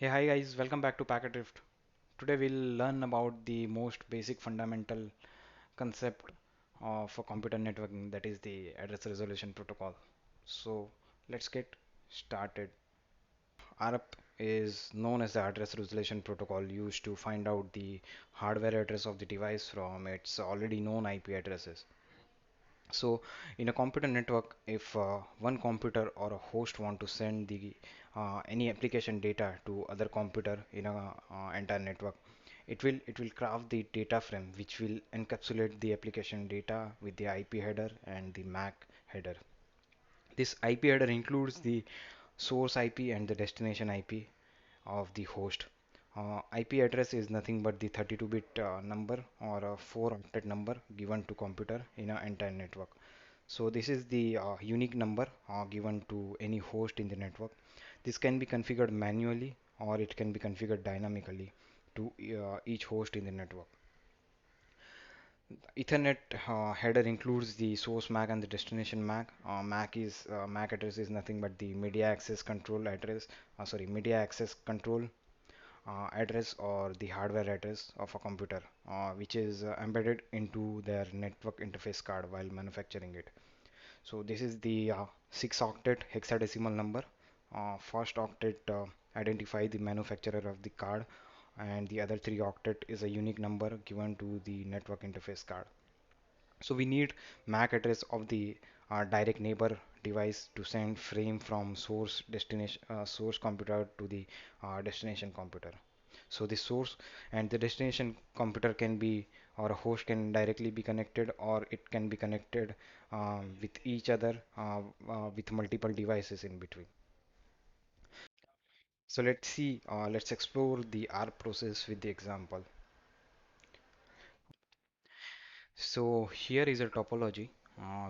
Hey, hi guys, welcome back to Packet Drift. Today we'll learn about the most basic fundamental concept of a computer networking, that is the address resolution protocol. So let's get started. ARP is known as the address resolution protocol used to find out the hardware address of the device from its already known IP addresses. So in a computer network, if one computer or a host want to send the any application data to other computer in a entire network, it will craft the data frame which will encapsulate the application data with the IP header and the MAC header. This IP header includes the source IP and the destination IP of the host. IP address is nothing but the 32-bit number or a 4-octet number given to computer in an entire network. So this is the unique number given to any host in the network. This can be configured manually or it can be configured dynamically to each host in the network. Ethernet header includes the source MAC and the destination MAC. MAC address is nothing but the media access control address. Media access control address or the hardware address of a computer, which is embedded into their network interface card while manufacturing it. So this is the 6-octet hexadecimal number. First octet identify the manufacturer of the card, and the other 3 octet is a unique number given to the network interface card. So we need MAC address of the direct neighbor device to send frame from source computer to the destination computer. So the source and the destination computer can be, or a host can directly be connected, or it can be connected with each other with multiple devices in between. So let's explore the ARP process with the example. So here is a topology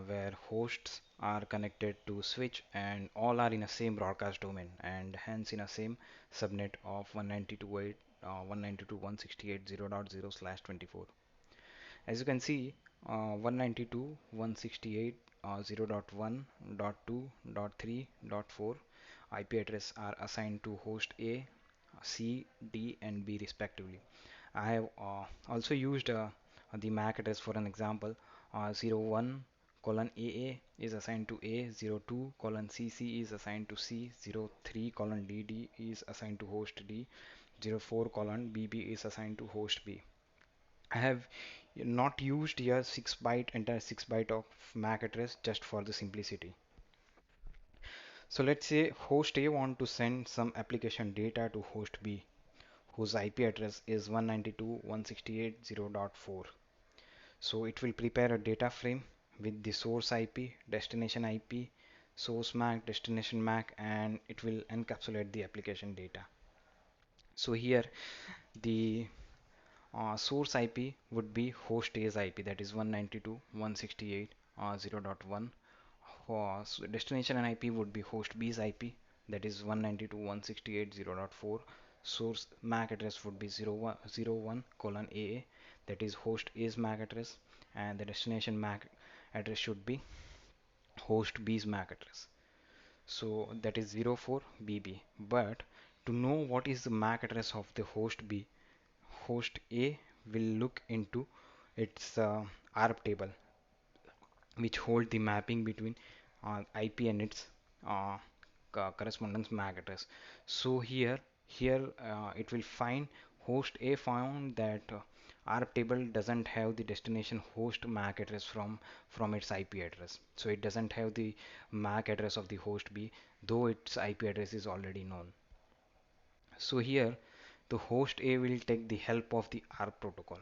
where hosts are connected to switch and all are in a same broadcast domain and hence in a same subnet of 192.168.0.0/24. As you can see, 192.168.0.1.2.3.4 IP address are assigned to host A, C, D, and B respectively. I have also used the MAC address for an example. 01 colon AA is assigned to A, 02 colon CC is assigned to C, 03 colon DD is assigned to host D, 04 colon BB is assigned to host B. I have not used here 6 byte of MAC address just for the simplicity. So let's say host A want to send some application data to host B, whose IP address is 192.168.0.4. So it will prepare a data frame with the source IP, destination IP, source MAC, destination MAC, and it will encapsulate the application data. So here the source IP would be host A's IP, that is 192.168.0.1. So destination and IP would be host B's IP, that is 192.168.0.4. Source MAC address would be 01 colon AA, that is host A's MAC address, and the destination MAC address should be host B's MAC address. So that is 04 BB. But to know what is the MAC address of the host B, host A will look into its ARP table, which hold the mapping between IP and its uh, correspondence MAC address. So here it will find host A found that ARP table doesn't have the destination host MAC address from its IP address. So it doesn't have the MAC address of the host B, though its IP address is already known. So here the host A will take the help of the ARP protocol,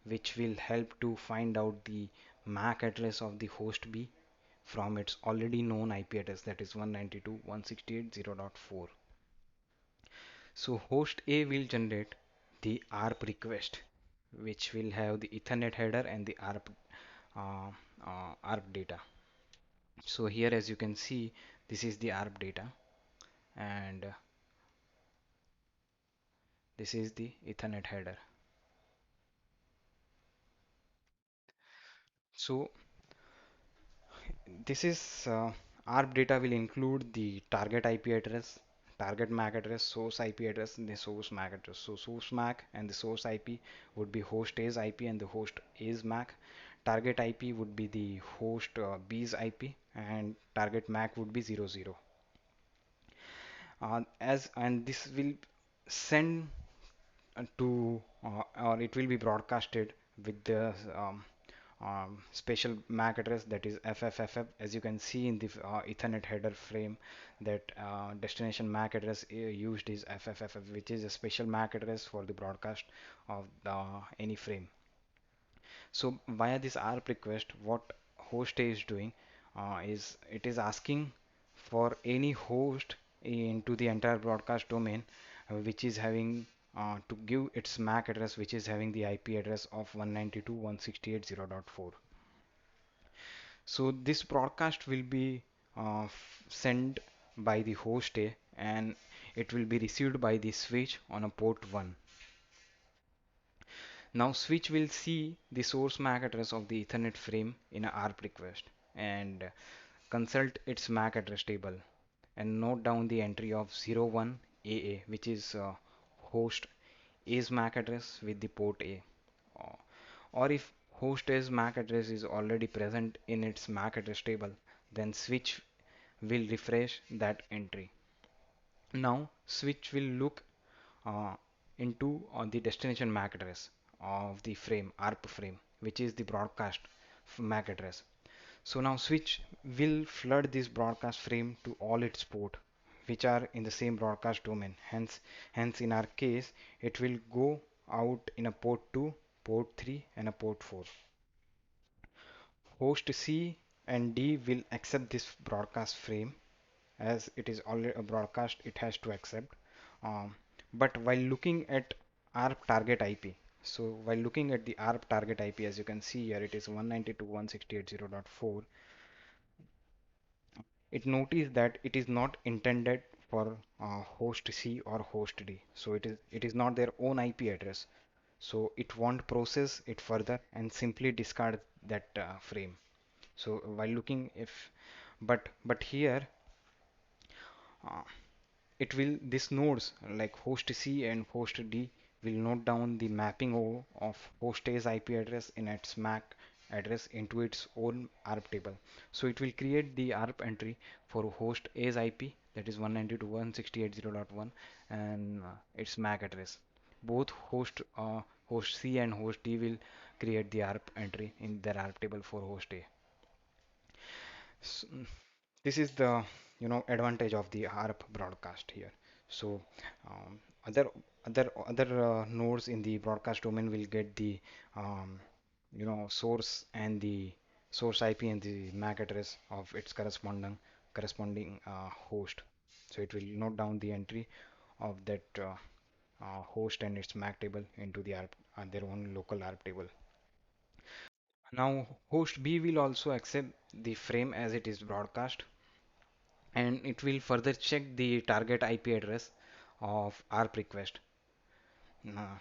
which will help to find out the MAC address of the host B from its already known IP address, that is 192.168.0.4. So host A will generate the ARP request, which will have the Ethernet header and the uh, ARP data. So here, as you can see, this is the ARP data, and this is the Ethernet header. So this is ARP data will include the target IP address, target MAC address, source IP address, and the source MAC address. So source MAC and the source IP would be host A's IP and the host A's MAC. Target IP would be the host B's IP, and target MAC would be 00. As and this will send or it will be broadcasted with the special MAC address, that is FFFF. As you can see in the Ethernet header frame, that destination MAC address used is FFFF, which is a special MAC address for the broadcast of any frame. So via this ARP request, what host A is doing is it is asking for any host into the entire broadcast domain which is having to give its MAC address, which is having the IP address of 192.168.0.4. So this broadcast will be sent by the host A, and it will be received by the switch on a port 1. Now switch will see the source MAC address of the Ethernet frame in a ARP request and consult its MAC address table and note down the entry of 01AA, which is host A's MAC address with the port A. Uh, Or if host A's MAC address is already present in its MAC address table, then switch will refresh that entry. Now switch will look uh, into the destination MAC address of the frame, ARP frame, which is the broadcast MAC address. So now switch will flood this broadcast frame to all its port, which are in the same broadcast domain. Hence in our case, it will go out in a port 2, port 3, and a port 4. Host C and D will accept this broadcast frame, as it is already a broadcast, it has to accept. Um, but while looking at ARP target IP, so while looking at the ARP target IP, as you can see here, it is 192.168.0.4. It noticed that it is not intended for host C or host D. So it is not their own IP address. So it won't process it further and simply discard that frame. So while looking if but here uh, it will this nodes like host C and host D will note down the mapping of host A's IP address in its MAC address into its own ARP table. So it will create the ARP entry for host A's IP, that is 192.168.0.1, and its MAC address. Both host C and host D will create the ARP entry in their ARP table for host A. So, this is the advantage of the ARP broadcast here. So um, other nodes in the broadcast domain will get the um, source and the source IP and the MAC address of its corresponding host. So it will note down the entry of that host and its MAC table into the ARP their own local ARP table. Now host B will also accept the frame as it is broadcast, and it will further check the target IP address of ARP request, uh,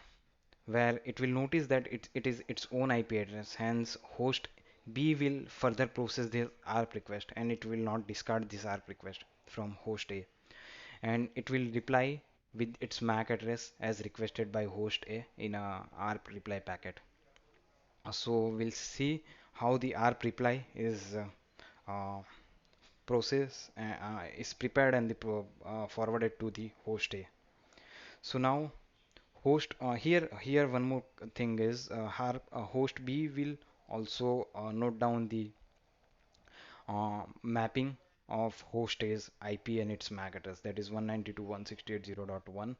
where it will notice that it is its own IP address. Hence, host B will further process the ARP request, and it will not discard this ARP request from host A, and it will reply with its MAC address as requested by host A in a ARP reply packet. So we'll see how the ARP reply is uh, process is prepared and forwarded to the host A. So now here one more thing is host B will also note down the mapping of host A's IP and its MAC address, that is 192.168.0.1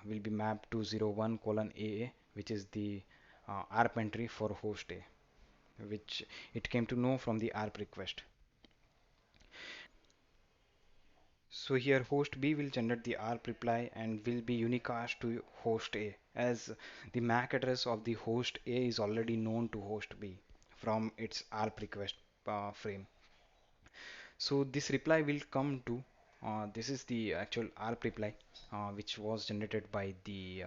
will be mapped to 01 colon AA, which is the ARP entry for host A, which it came to know from the ARP request. So here host B will generate the ARP reply and will be unicast to host A, as the MAC address of the host A is already known to host B from its ARP request frame. So this reply will come to this is the actual ARP reply which was generated by the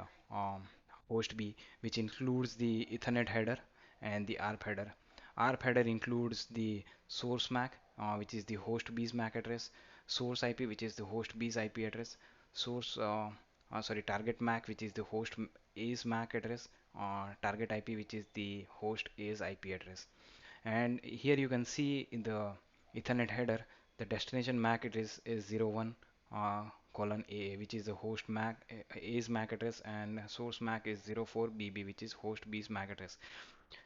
host B, which includes the Ethernet header and the ARP header. ARP header includes the source MAC, which is the host B's MAC address. source IP, which is the host B's IP address, target MAC, which is the host A's MAC address, target IP, which is the host A's IP address. And here you can see in the Ethernet header, the destination MAC address is 01 colon AA, which is the host MAC A's MAC address, and source MAC is 04BB, which is host B's MAC address.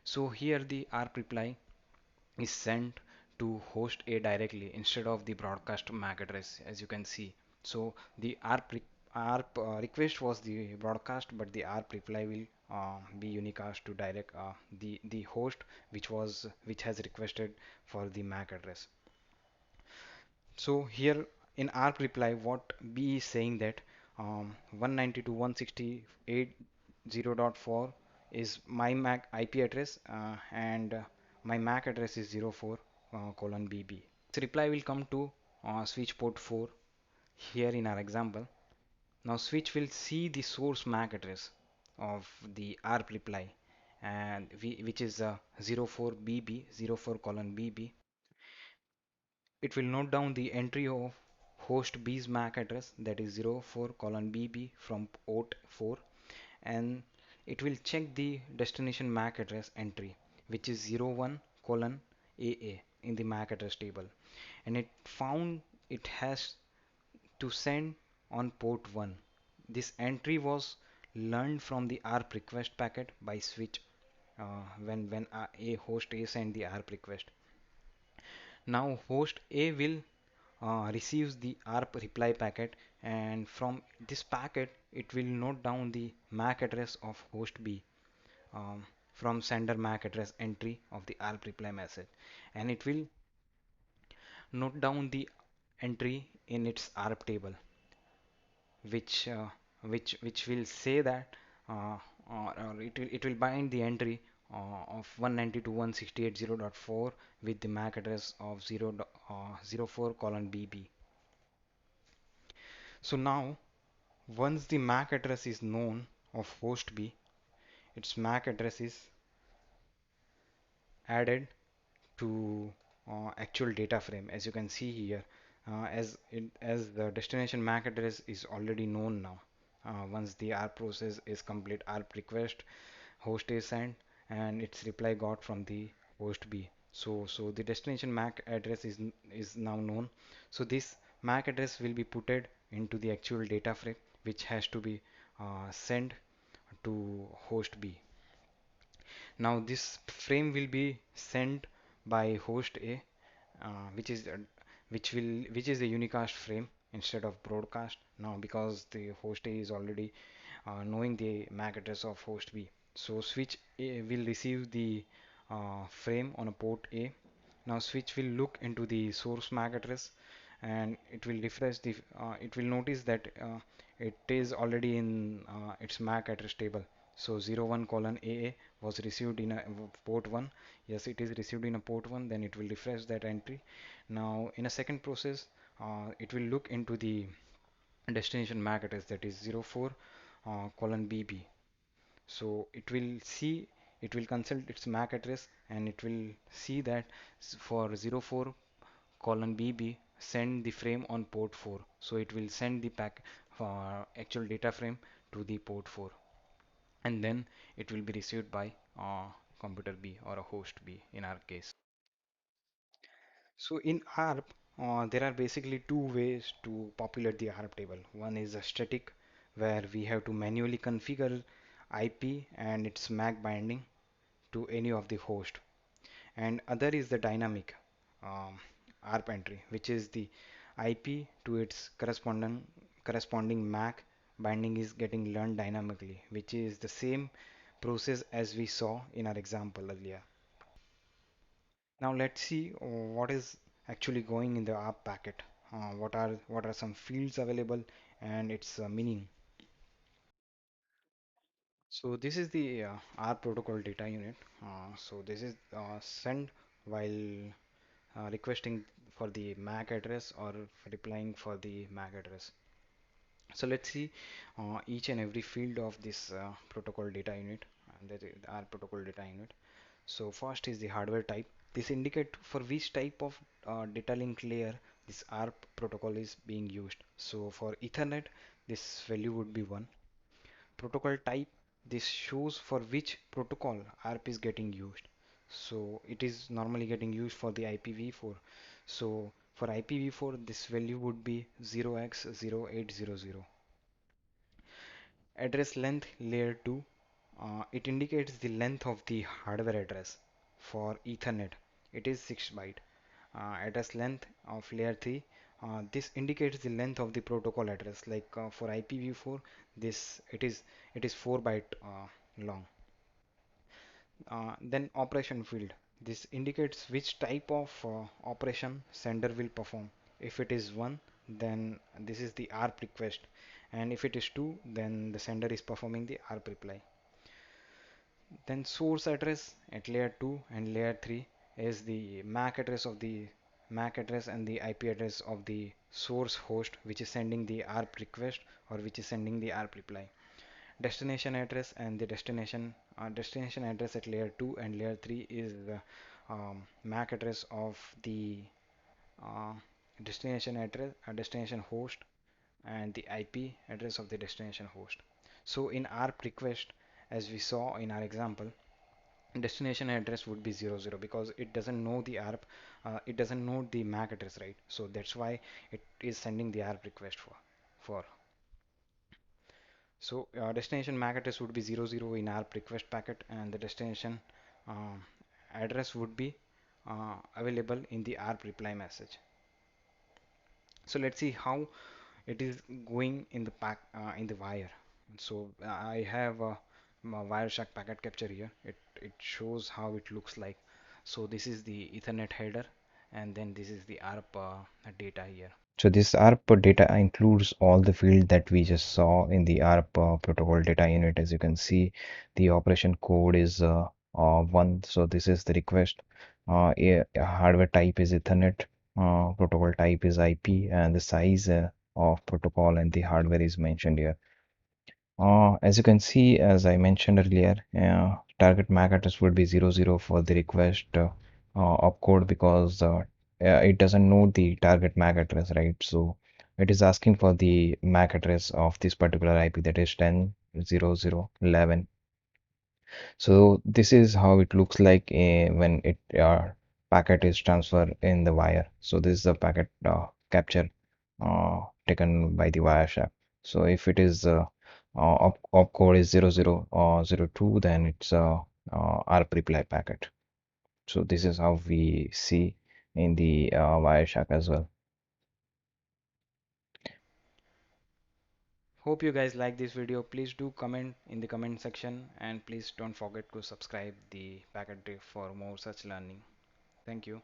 So here the ARP reply is sent to host A directly instead of the broadcast MAC address, as you can see. So the ARP request was the broadcast, but the ARP reply will be unicast to direct the host which has requested for the MAC address. So here in ARP reply, what B is saying that 192.168.0.4 is my MAC IP address, and my MAC address is 04 colon BB. This reply will come to switch port 4 here in our example. Now switch will see the source MAC address of the ARP reply, and which is 04BB 04 colon BB. It will note down the entry of host B's MAC address, that is 04 colon BB from port 4, and it will check the destination MAC address entry, which is 01 colon AA in the MAC address table, and it found it has to send on port 1. This entry was learned from the ARP request packet by switch when a host A sent the ARP request. Now host A will receives the ARP reply packet, and from this packet it will note down the MAC address of host B from sender MAC address entry of the ARP reply message, and it will note down the entry in its ARP table, which which will say that or it will bind the entry of 192.168.0.4 with the MAC address of 04 colon BB. So now once the MAC address is known of host B, its MAC address is added to actual data frame, as you can see here, as the destination MAC address is already known now. Once the ARP process is complete, ARP request host is sent and its reply got from the host B. So the destination MAC address is now known. So this MAC address will be putted into the actual data frame, which has to be sent to host B. Now this frame will be sent by host A, which is which is a unicast frame instead of broadcast now, because the host A is already knowing the MAC address of host B. So switch A will receive the frame on a port A. Now switch will look into the source MAC address, and it will refresh the it will notice that it is already in its MAC address table. So 01 colon AA was received in a port 1. Yes, it is received in a port 1. Then it will refresh that entry. Now in a second process, it will look into the destination MAC address, that is 04 colon BB. So it will consult its MAC address, and it will see that for 04 colon BB send the frame on port 4. So it will send the actual data frame to the port 4, and then it will be received by computer B or a host B in our case. So in ARP, there are basically two ways to populate the ARP table. One is a static, where we have to manually configure IP and its MAC binding to any of the host, and other is the dynamic um, ARP entry, which is the IP to its corresponding MAC binding is getting learned dynamically, which is the same process as we saw in our example earlier. Now let's see what is actually going in the ARP packet. What are some fields available and its meaning. So this is the ARP protocol data unit. So this is sent while requesting for the MAC address or replying for the MAC address. So let's see each and every field of this protocol data unit, and that is our protocol data unit. So first is the hardware type. This indicate for which type of data link layer this ARP protocol is being used. So for Ethernet, this value would be 1. Protocol type, this shows for which protocol ARP is getting used. So it is normally getting used for the IPv4. So for IPv4, this value would be 0x0800. Address length layer 2, it indicates the length of the hardware address. For Ethernet, it is 6 byte. Address length of layer 3, this indicates the length of the protocol address. Like for IPv4, this it is 4 byte long. Then operation field, this indicates which type of operation sender will perform. If it is 1, then this is the ARP request, and if it is 2, then the sender is performing the ARP reply. Then source address at layer 2 and layer 3 is the MAC address and the IP address of the source host, which is sending the ARP request or which is sending the ARP reply. Destination address and the destination address at layer 2 and layer 3 is the MAC address of the uh, destination host, and the IP address of the destination host. So in ARP request, as we saw in our example, destination address would be 00 because it doesn't know the ARP, it doesn't know the MAC address, right? So that's why it is sending the ARP request for. So destination MAC address would be 00 in ARP request packet, and the destination um, address would be available in the ARP reply message. So let's see how it is going in the in the wire. So I have my Wireshark packet capture here. It shows how it looks like. So this is the Ethernet header, and then this is the ARP data here. So this ARP data includes all the field that we just saw in the ARP protocol data unit. As you can see, the operation code is 1. So this is the request. Hardware type is Ethernet. Protocol type is IP, and the size of protocol and the hardware is mentioned here. As you can see, as I mentioned earlier, target MAC address would be 00 for the request opcode because it doesn't know the target MAC address, right? So it is asking for the MAC address of this particular IP, that is 10.00.11. So this is how it looks like when it packet is transferred in the wire. So this is the packet capture taken by the Wireshark. So if it is opcode is 0002, then it's ARP reply packet. So this is how we see in the Wireshark as well. Hope you guys like this video. Please do comment in the comment section, and please don't forget to subscribe the packet drift for more such learning. Thank you.